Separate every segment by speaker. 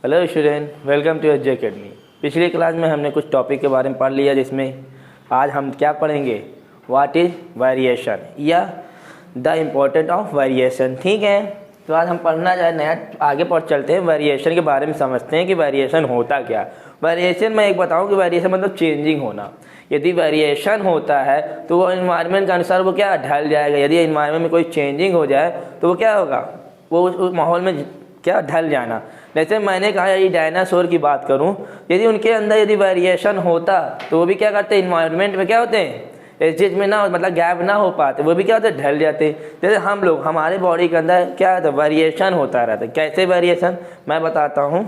Speaker 1: Hello student, welcome to H academy. पिछली class में हमने कुछ टॉपिक के बारे में पढ़ लिया, जिसमें आज हम क्या पढ़ेंगे, व्हाट इज़ वेरिएशन या द इम्पोर्टेंट ऑफ वेरिएशन। ठीक है, तो आज हम पढ़ना जाए नया आगे पढ़ चलते हैं, वेरिएशन के बारे में समझते हैं कि वेरिएशन होता क्या। वेरिएशन मैं एक बताऊं कि वेरिएशन मतलब चेंजिंग होना। यदि वेरिएशन होता है तो वो इन्वायरमेंट के अनुसार वो क्या ढल जाएगा। यदि इन्वायरमेंट में कोई चेंजिंग हो जाए तो वो क्या होगा, वो उस माहौल में क्या ढल जाना। जैसे मैंने कहा यदि डायनासोर की बात करूं, यदि उनके अंदर यदि वेरिएशन होता तो वो भी क्या करते, इन्वायरमेंट में क्या होते हैं, इस चीज़ में ना मतलब गैप ना हो पाते, वो भी क्या होते, ढल जाते। जैसे हम लोग, हमारे बॉडी के अंदर क्या होता है, वेरिएशन होता रहता है। कैसे वेरिएशन मैं बताता हूँ।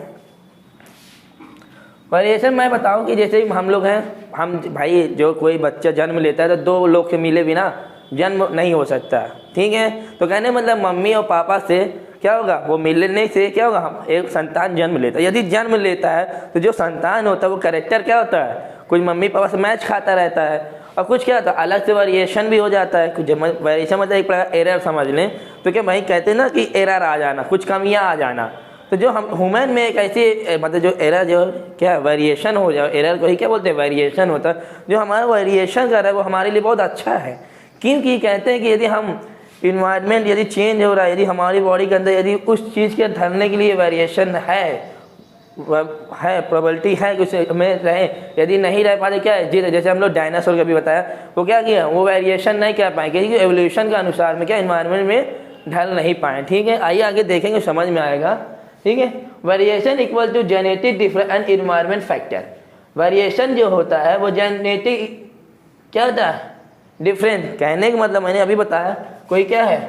Speaker 1: वेरिएशन मैं बताऊँ कि जैसे हम लोग हैं, हम भाई जो कोई बच्चा जन्म लेता है तो दो लोग से मिले बिना जन्म नहीं हो सकता। ठीक है, तो कहने मतलब मम्मी और पापा से क्या होगा, वो मिलने से क्या होगा, हम एक संतान जन्म लेता है। यदि जन्म लेता है तो जो संतान होता है वो कैरेक्टर क्या होता है, कुछ मम्मी पापा से मैच खाता रहता है, और कुछ क्या होता है अलग से वेरिएशन भी हो जाता है। कुछ वेरिएशन मतलब एक प्रकार एरर समझ लें, तो क्या भाई कहते हैं ना कि एरर आ जाना, कुछ कमियां आ जाना। तो जो हम ह्यूमन में एक ऐसी मतलब जो एरर जो क्या वेरिएशन हो जाए, एरर को ही क्या बोलते हैं, वेरिएशन होता है। जो हमारा वेरिएशन कर रहा है वो हमारे लिए बहुत अच्छा है, क्योंकि कहते हैं कि यदि हम इन्वायरमेंट यदि चेंज हो रहा है, यदि हमारी बॉडी के अंदर यदि उस चीज़ के ढलने के लिए वेरिएशन है प्रोबेबिलिटी है कि उसे में रहे, यदि नहीं रह पाते क्या है, जैसे हम लोग डायनासोर का भी बताया, वो क्या किया, वो वेरिएशन नहीं कर पाए क्योंकि एवोल्यूशन के अनुसार में क्या इन्वायरमेंट में ढल नहीं पाए। ठीक है, आइए आगे देखेंगे, समझ में आएगा। ठीक है, variation equal to genetic difference and environment factor. Variation जो होता है वो जेनेटिक क्या होता है, डिफरेंस। कहने का मतलब मैंने अभी बताया, कोई क्या है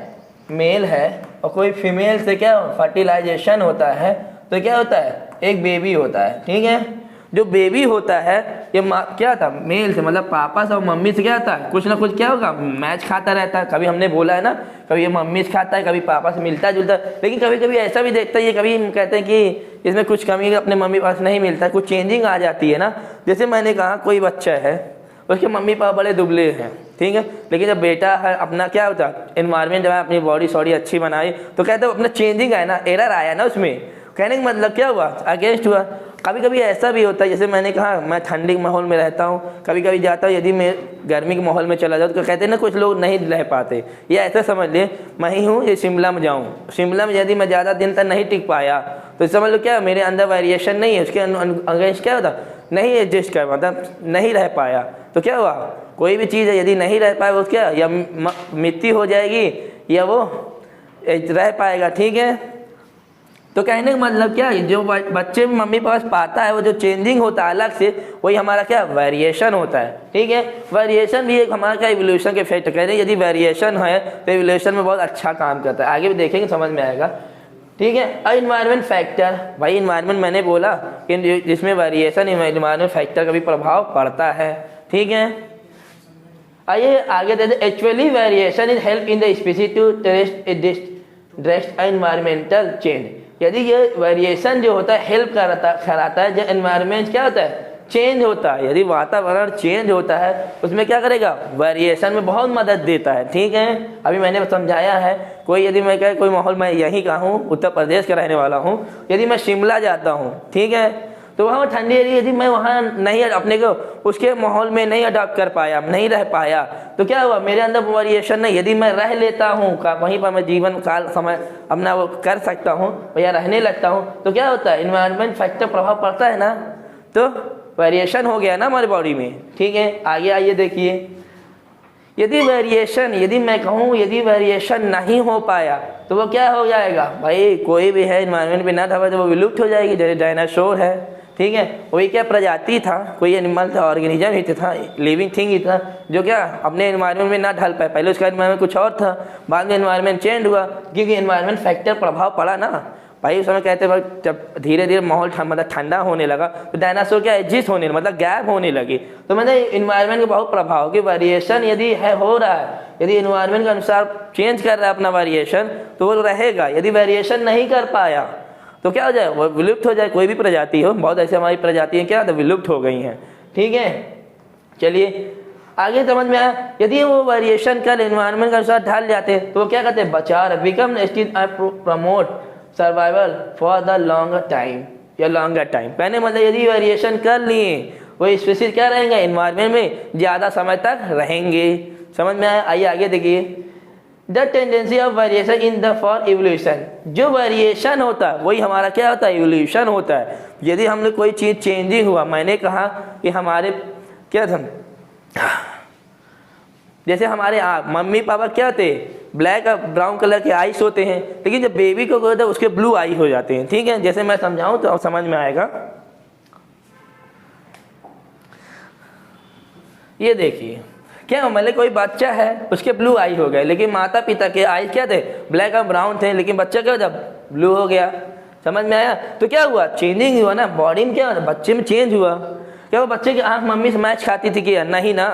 Speaker 1: मेल है और कोई फीमेल से क्या फर्टिलाइजेशन होता है, तो क्या होता है एक बेबी होता है। ठीक है, जो बेबी होता है ये क्या था, मेल से मतलब पापा से और मम्मी से क्या होता है, कुछ ना कुछ क्या होगा मैच खाता रहता है। कभी हमने बोला है ना, कभी ये मम्मी से खाता है, कभी पापा से मिलता जुलता है, लेकिन कभी कभी ऐसा भी देखता है ये, कभी कहते हैं कि इसमें कुछ कमी अपने मम्मी पापा से नहीं मिलता, कुछ चेंजिंग आ जाती है ना। जैसे मैंने कहा कोई बच्चा है, उसके मम्मी पापा बड़े दुबले हैं, ठीक है, लेकिन जब बेटा है अपना क्या होता है इन्वायरमेंट जब अपनी बॉडी सॉडी अच्छी बनाई तो कहते हैं अपना चेंजिंग आया ना, एरर आया ना उसमें। कहने का मतलब क्या हुआ, अगेंस्ट हुआ। कभी कभी ऐसा भी होता है, जैसे मैंने कहा मैं ठंडी के माहौल में रहता हूँ, कभी कभी जाता हूँ, यदि मैं गर्मी के माहौल में चला जाऊँ तो कहते हैं ना कुछ लोग नहीं रह पाते। या ऐसा समझ ले मैं ही हूँ, ये शिमला में जाऊँ, शिमला में यदि मैं ज़्यादा दिन तक नहीं टिक पाया तो समझ लो क्या मेरे अंदर वेरिएशन नहीं है, उसके अगेंस्ट क्या होता, नहीं एडजस्ट कर मतलब नहीं रह पाया। तो क्या हुआ, कोई भी चीज़ है यदि नहीं रह पाए वो क्या या मिट्टी हो जाएगी या वो रह पाएगा। ठीक है, तो कहने का मतलब क्या है, जो बच्चे मम्मी पास पाता है वो जो चेंजिंग होता है अलग से, वही हमारा क्या वेरिएशन होता है। ठीक है, वेरिएशन भी एक हमारा क्या इवोल्यूशन के इफेक्ट कह रहे हैं। यदि वेरिएशन है तो इवोल्यूशन में बहुत अच्छा काम करता है, आगे भी देखेंगे समझ में आएगा। ठीक है, अब इन्वायरमेंट फैक्टर, भाई इन्वायरमेंट मैंने बोला कि जिसमें वेरिएशन इन्वायरमेंट फैक्टर का भी प्रभाव पड़ता है। ठीक है, आइए आगे देते, actually variation is help in the species to dressed environmental change. यदि ये वेरिएशन जो होता है हेल्प कराता है, जो एनवायरमेंट क्या होता है चेंज होता है, यदि वातावरण चेंज होता है उसमें क्या करेगा, वेरिएशन में बहुत मदद देता है। ठीक है, अभी मैंने समझाया है, कोई यदि मैं कहे कोई माहौल मैं यहीं का हूँ, उत्तर प्रदेश का रहने वाला हूँ, यदि मैं शिमला जाता हूँ, ठीक है, तो वहाँ ठंडी एरिया यदि मैं वहाँ नहीं अपने को उसके माहौल में नहीं अडॉप्ट कर पाया, नहीं रह पाया, तो क्या हुआ मेरे अंदर वेरिएशन नहीं। यदि मैं रह लेता हूँ वहीं पर, मैं जीवन काल समय अपना वो कर सकता हूँ या रहने लगता हूँ, तो क्या होता है इन्वायरमेंट फैक्टर प्रभाव पड़ता है ना, तो वेरिएशन हो गया ना हमारी बॉडी में। ठीक है, आगे आइए देखिए, यदि वेरिएशन, यदि मैं कहूँ यदि वेरिएशन नहीं हो पाया तो वो क्या हो जाएगा, भाई कोई भी है इन्वायरमेंट में ना था तो वो विलुप्त हो जाएगी। जैसे डायनासोर है, ठीक है, वही क्या प्रजाति था, कोई एनिमल था, ऑर्गेनिज्म ही था, लिविंग थिंग ही था, जो क्या अपने एनवायरनमेंट में ना ढल पाए। पहले उसका एनवायरनमेंट कुछ और था, बाद में एनवायरनमेंट चेंज हुआ क्योंकि एनवायरनमेंट फैक्टर प्रभाव पड़ा ना। भाई उस समय कहते हैं जब धीरे धीरे माहौल मतलब ठंडा होने लगा तो डायनासोर क्या एग्जिस्ट होने मतलब गैप होने लगी। तो मतलब इन्वायरमेंट का बहुत प्रभाव कि वेरिएशन यदि है हो रहा है, यदि इन्वायरमेंट के अनुसार चेंज कर रहा है अपना वेरिएशन तो वो रहेगा। यदि वेरिएशन नहीं कर पाया तो क्या हो जाए, वो विलुप्त हो जाए। कोई भी प्रजाति हो, बहुत ऐसे हमारी प्रजातियाँ क्या तो विलुप्त हो गई हैं। ठीक है, चलिए आगे समझ में आया। यदि वो वेरिएशन कर इन्वायरमेंट के अनुसार ढल जाते तो वो क्या कहते हैं बचा रहे, become promote survival for the longer time. या लॉन्गर टाइम। कहने मतलब यदि वेरिएशन कर लिए वो स्पीसीज क्या रहेंगे, इन्वायरमेंट में ज़्यादा समय तक रहेंगे। समझ में आया? आइए आगे देखिए, the tendency of variation in the for evolution. जो वेरिएशन होता है वही हमारा क्या होता है, इवोल्यूशन होता है। यदि हमने कोई चीज़ चेंजिंग हुआ, मैंने कहा कि हमारे क्या था, जैसे हमारे मम्मी पापा क्या थे, ब्लैक और ब्राउन कलर के आईज होते हैं, लेकिन जब बेबी को होता है उसके ब्लू आई हो जाते हैं। ठीक है, जैसे मैं समझाऊं तो समझ में आएगा। ये देखिए, क्या मतलब कोई बच्चा है उसके ब्लू आई हो गए, लेकिन माता पिता के आई क्या थे, ब्लैक और ब्राउन थे, लेकिन बच्चा क्या जब ब्लू हो गया। समझ में आया? तो क्या हुआ, चेंजिंग हुआ ना, बॉडी में क्या हुआ, बच्चे में चेंज हुआ। क्या वो बच्चे की आंख मम्मी से मैच खाती थी क्या, नहीं ना।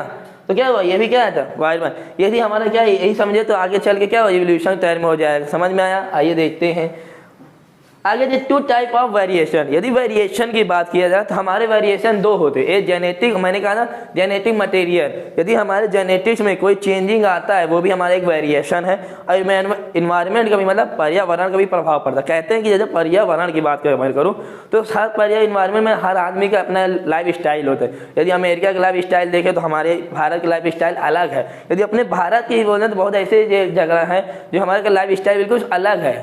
Speaker 1: तो क्या हुआ, ये भी क्या था, वायरमैन। यदि हमारा क्या यही समझे तो आगे चल के क्या हो, इवोल्यूशन टर्म हो जाएगा। समझ में आया? आइए देखते हैं आगे। जो टू टाइप ऑफ वेरिएशन, यदि वेरिएशन की बात किया जाए तो हमारे वेरिएशन दो होते हैं। एक जेनेटिक, मैंने कहा ना जेनेटिक मटेरियल, यदि हमारे जेनेटिक्स में कोई चेंजिंग आता है वो भी हमारा एक वेरिएशन है। और इन्वायरमेंट का भी मतलब पर्यावरण का भी प्रभाव पड़ता है। कहते हैं कि जैसे पर्यावरण की बात करूँ तो हर इन्वायरमेंट में हर आदमी का अपना लाइफ स्टाइल होता है। यदि अमेरिका का लाइफ स्टाइल देखें तो हमारे भारत की लाइफ स्टाइल अलग है। यदि अपने भारत की बोलें तो बहुत ऐसे जगह हैं जो हमारे लाइफ स्टाइल बिल्कुल अलग है।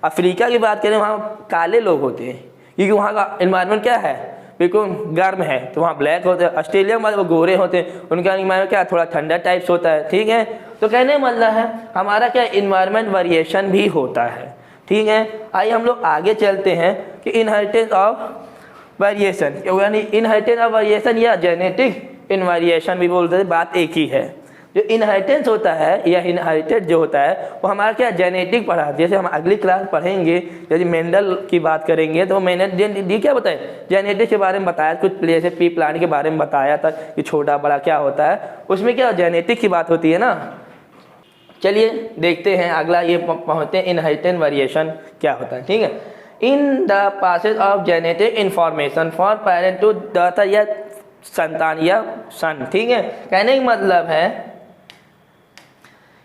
Speaker 1: अफ्रीका की बात करें वहाँ काले लोग होते हैं, क्योंकि वहाँ का इन्वायरमेंट क्या है, बिल्कुल गर्म है, तो वहाँ ब्लैक होते हैं। ऑस्ट्रेलिया में वो गोरे होते हैं, उनका इन्वायरमेंट क्या थोड़ा ठंडा टाइप्स होता है। ठीक है, तो कहने मतलब है हमारा क्या इन्वायरमेंट वेरिएशन भी होता है। ठीक है, आइए हम लोग आगे चलते हैं कि इनहेरिटेंस ऑफ वेरिएशन, यानी इनहेरिटेंस ऑफ वेरिएशन या जेनेटिक इनवेरिएशन भी बोलते हैं, बात एक ही है। जो इनहेरिटेंस होता है या इनहेरिटेड जो होता है वो हमारा क्या जेनेटिक पढ़ा। जैसे हम अगली क्लास पढ़ेंगे, यदि मेंडल की बात करेंगे तो मैंने क्या बताया, जेनेटिक्स के बारे में बताया, कुछ जैसे पी प्लांट के बारे में बताया था कि छोटा बड़ा क्या होता है, उसमें क्या जेनेटिक की बात होती है ना। चलिए देखते हैं अगला, ये पहुँचते हैं इनहेरिटेंस वेरिएशन क्या होता है। ठीक है, in the passage of genetic information for parent to daughter या संतान या सन। ठीक है, कहने का मतलब है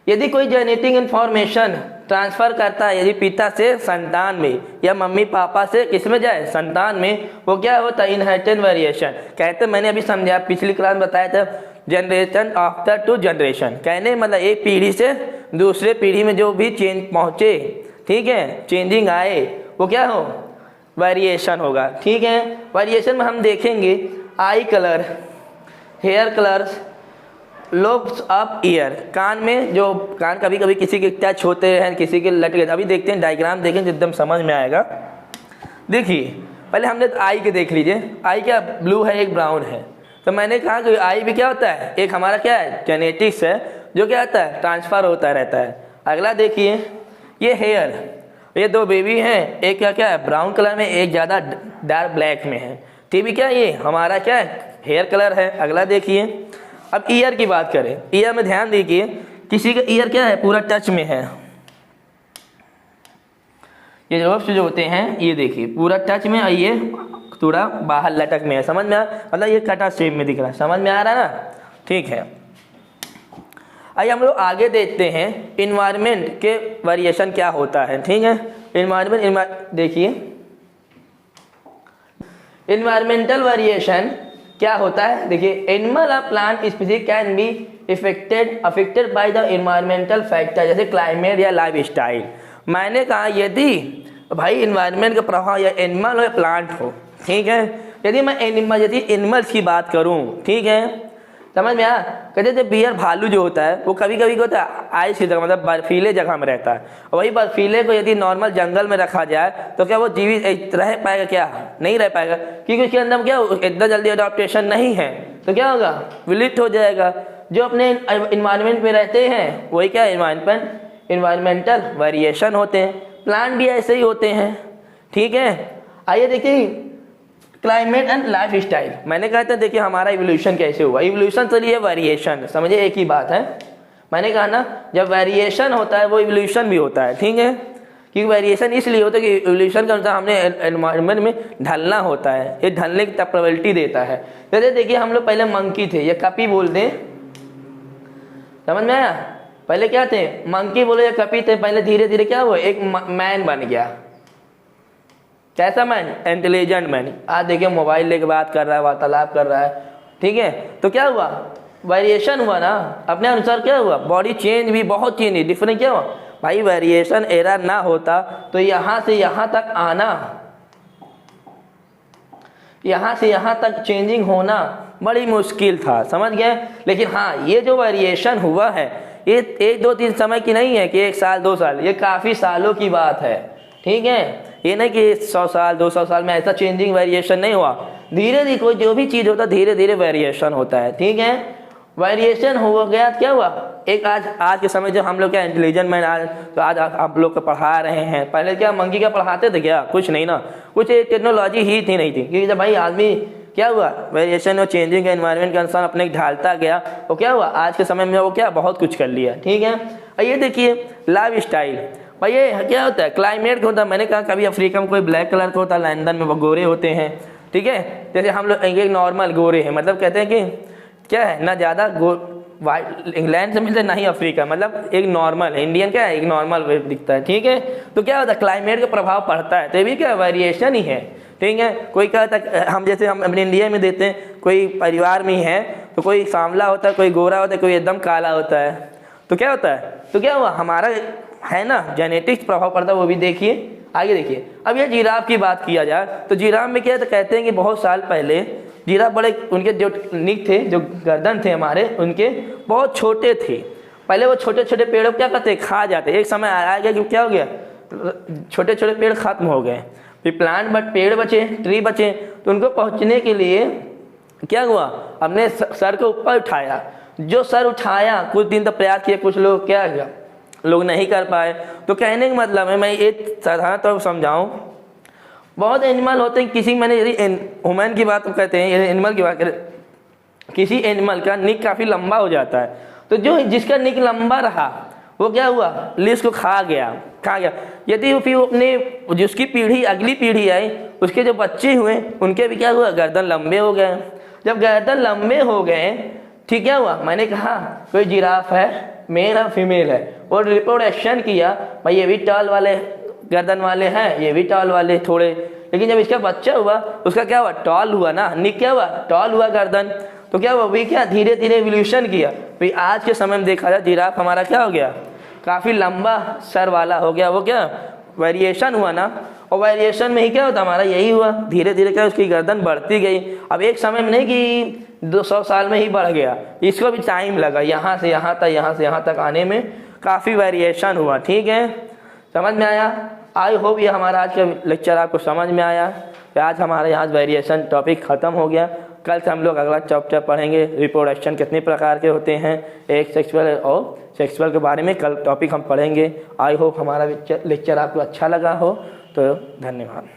Speaker 1: यदि कोई जेनेटिक इंफॉर्मेशन ट्रांसफ़र करता है, यदि पिता से संतान में या मम्मी पापा से किस में जाए, संतान में, वो क्या होता है इनहेरिटेंस वेरिएशन। कहते मैंने अभी समझाया, पिछली क्लास में बताया था, जनरेशन आफ्टर टू जनरेशन। कहने मतलब एक पीढ़ी से दूसरे पीढ़ी में जो भी चेंज पहुँचे, ठीक है, चेंजिंग आए, वो क्या हो, वेरिएशन होगा। ठीक है, वेरिएशन में हम देखेंगे eye colour, hair colours, lobes of ear, कान में जो कान कभी कभी किसी के टच होते हैं, किसी के लटके। अभी देखते हैं डायग्राम देखें एकदम समझ में आएगा। देखिए पहले हमने तो आई के देख लीजिए, आई क्या ब्लू है, एक ब्राउन है। तो मैंने कहा कि आई भी क्या होता है, एक हमारा क्या है जेनेटिक्स है, जो क्या होता है ट्रांसफ़र होता रहता है। अगला देखिए ये हेयर, ये दो बेबी हैं, एक क्या क्या है ब्राउन कलर में, एक ज़्यादा डार्क ब्लैक में है। ठीक है, क्या ये हमारा क्या है हेयर कलर है। अगला देखिए, अब ईयर की बात करें, ईयर में ध्यान दीजिए, किसी का ईयर क्या है पूरा टच में है, ये लोब्स जो होते हैं ये देखिए पूरा टच में, और ये थोड़ा बाहर लटक में है। समझ में आ, मतलब ये कटा शेप में दिख रहा है। समझ में आ रहा है ना। ठीक है, आइए हम लोग आगे देखते हैं इन्वायरमेंट के वेरिएशन क्या होता है। ठीक है, इन्वायरमेंट देखिए, इन्वायरमेंटल वेरिएशन क्या होता है। देखिए एनिमल और plant species can be affected by the environmental factor, जैसे क्लाइमेट या लाइफ स्टाइल। मैंने कहा यदि भाई इन्वायरमेंट का प्रभाव या एनिमल हो या प्लांट हो, ठीक है, यदि मैं एनिमल्स की बात करूं, ठीक है, समझ में आया। कहते थे बियर भालू जो होता है वो कभी कभी होता है आइस की जगह, मतलब बर्फीले जगह में रहता है। वही बर्फीले को यदि नॉर्मल जंगल में रखा जाए तो क्या वो जीवित रह पाएगा, क्या नहीं रह पाएगा, क्योंकि उसके अंदर क्या इतना जल्दी अडॉप्टेशन नहीं है, तो क्या होगा विलुप्त हो जाएगा। जो अपने इन्वायरमेंट में रहते हैं वही क्या इन्वायरमेंटल वेरिएशन होते हैं। प्लांट भी ऐसे ही होते हैं। ठीक है, आइए देखिए क्लाइमेट एंड लाइफ स्टाइल। मैंने कहा था देखिए हमारा इवोल्यूशन कैसे हुआ, इवोल्यूशन चलिए वेरिएशन, समझिए एक ही बात है। मैंने कहा ना जब वेरिएशन होता है वो इवोल्यूशन भी होता है। ठीक है, क्योंकि वेरिएशन इसलिए होता है कि इवोल्यूशन का मतलब हमने एनवायरनमेंट में ढलना होता है, ये ढलने की कैपेबिलिटी देता है। जैसे देखिए हम लोग पहले मंकी थे, ये कपी बोलते हैं, समझ में आया। पहले क्या थे, मंकी बोले या कपी थे, पहले धीरे धीरे क्या हुआ एक मैन बन गया। कैसा मैन? Intelligent man. आज देखिए मोबाइल लेके बात कर रहा है, वार्तालाप कर रहा है, ठीक है। तो क्या हुआ? वेरिएशन हुआ ना, अपने अनुसार क्या हुआ? बॉडी चेंज भी, बहुत चेंज, डिफरेंट क्या हुआ भाई? वेरिएशन एरर ना होता तो यहाँ से यहाँ तक आना, यहाँ से यहाँ तक चेंजिंग होना बड़ी मुश्किल था, समझ गए। लेकिन हाँ, ये जो वेरिएशन हुआ है ये 1-2-3 समय की नहीं है कि 1 साल 2 साल, ये काफ़ी सालों की बात है, ठीक है। ये नहीं कि 100 साल 200 साल में ऐसा चेंजिंग वेरिएशन नहीं हुआ। धीरे धीरे कोई जो भी चीज़ होता है धीरे धीरे वेरिएशन होता है, ठीक है। वेरिएशन हो गया, क्या हुआ? एक आज के समय जो हम लोग क्या इंटेलिजेंट मैन, आज तो आज आप लोग को पढ़ा रहे हैं। पहले क्या मंकी का पढ़ाते थे क्या? कुछ नहीं ना, कुछ एक टेक्नोलॉजी ही थी नहीं थी, क्योंकि जब भाई आदमी क्या हुआ वेरिएशन और चेंजिंग एनवायरनमेंट के अनुसार अपने ढालता गया, तो क्या हुआ आज के समय में वो क्या बहुत कुछ कर लिया, ठीक है। और ये देखिए लाइफ स्टाइल, भाई ये क्या होता है? क्लाइमेट होता है। मैंने कहा कभी अफ्रीका में कोई ब्लैक कलर का होता है, लंदन में वो गोरे होते हैं, ठीक है। जैसे हम लोग एक नॉर्मल गोरे हैं, मतलब कहते हैं कि क्या है ना, ज़्यादा वाइट इंग्लैंड से मिलते ना ही अफ्रीका, मतलब एक नॉर्मल इंडियन क्या है, एक नॉर्मल दिखता है, ठीक है। तो क्या होता है? क्लाइमेट का प्रभाव पड़ता है, तो ये भी क्या वेरिएशन ही है, ठीक है। कोई कहता है हम जैसे हम अपने इंडिया में देते हैं, कोई परिवार में ही है तो कोई सांवला होता है, कोई गोरा होता है, कोई एकदम काला होता है, तो क्या होता है? तो क्या हुआ हमारा है ना जेनेटिक्स प्रभाव पड़ता है, वो भी देखिए। आगे देखिए, अब ये जिराफ की बात किया जाए तो जिराफ में क्या है, तो कहते हैं कि बहुत साल पहले जिराफ बड़े, उनके जो निक थे, जो गर्दन थे हमारे, उनके बहुत छोटे थे। पहले वो छोटे छोटे पेड़ों क्या करते, खा जाते। एक समय आया गया कि क्या हो गया, छोटे छोटे पेड़ खत्म हो गए, फिर प्लांट बट पेड़ बचे, ट्री बचे। तो उनको पहुंचने के लिए क्या हुआ, हमने सर को ऊपर उठाया। जो सर उठाया कुछ दिन तक प्रयास किया, कुछ लोग क्या किया, लोग नहीं कर पाए। तो कहने का मतलब है, मैं एक साधारण तौर पर समझाऊँ, बहुत एनिमल होते हैं, किसी मैंने यदि ह्यूमन की बात कहते हैं, एनिमल की बात करें, किसी एनिमल का निक काफ़ी लंबा हो जाता है, तो जो जिसका निक लंबा रहा वो क्या हुआ, लिस्ट को खा गया। यदि फिर अपने जिसकी पीढ़ी, अगली पीढ़ी आई, उसके जो बच्चे हुए उनके भी क्या हुआ, गर्दन लंबे हो गए। जब गर्दन लंबे हो गए, ठीक क्या हुआ, मैंने कहा कोई जिराफ है, मेल है फीमेल है, और रिप्रोडक्शन किया, भाई ये भी टाल वाले गर्दन वाले हैं, ये भी टॉल वाले थोड़े। लेकिन जब इसका बच्चा हुआ उसका क्या हुआ, टॉल हुआ ना, निक क्या हुआ, टॉल हुआ गर्दन। तो क्या हुआ, भी क्या धीरे धीरे एवोल्यूशन किया। भाई आज के समय में देखा जाए जिराफ हमारा क्या हो गया, काफ़ी लंबा सर वाला हो गया। वो क्या वेरिएशन हुआ ना, और वेरिएशन में ही क्या होता हमारा यही हुआ, धीरे धीरे क्या उसकी गर्दन बढ़ती गई। अब एक समय में नहीं कि 200 साल में ही बढ़ गया, इसको भी टाइम लगा, यहाँ से यहाँ तक, यहाँ से यहाँ तक आने में काफ़ी वेरिएशन हुआ, ठीक है। समझ में आया? आई होप ये हमारा आज का लेक्चर आपको समझ में आया। तो आज हमारे यहाँ वेरिएशन टॉपिक ख़त्म हो गया। कल से हम लोग अगला चैप्टर पढ़ेंगे, रिप्रोडक्शन कितने प्रकार के होते हैं, एक सेक्सुअल और सेक्सुअल के बारे में कल टॉपिक हम पढ़ेंगे। आई होप हमारा लेक्चर आपको अच्छा लगा हो, तो धन्यवाद।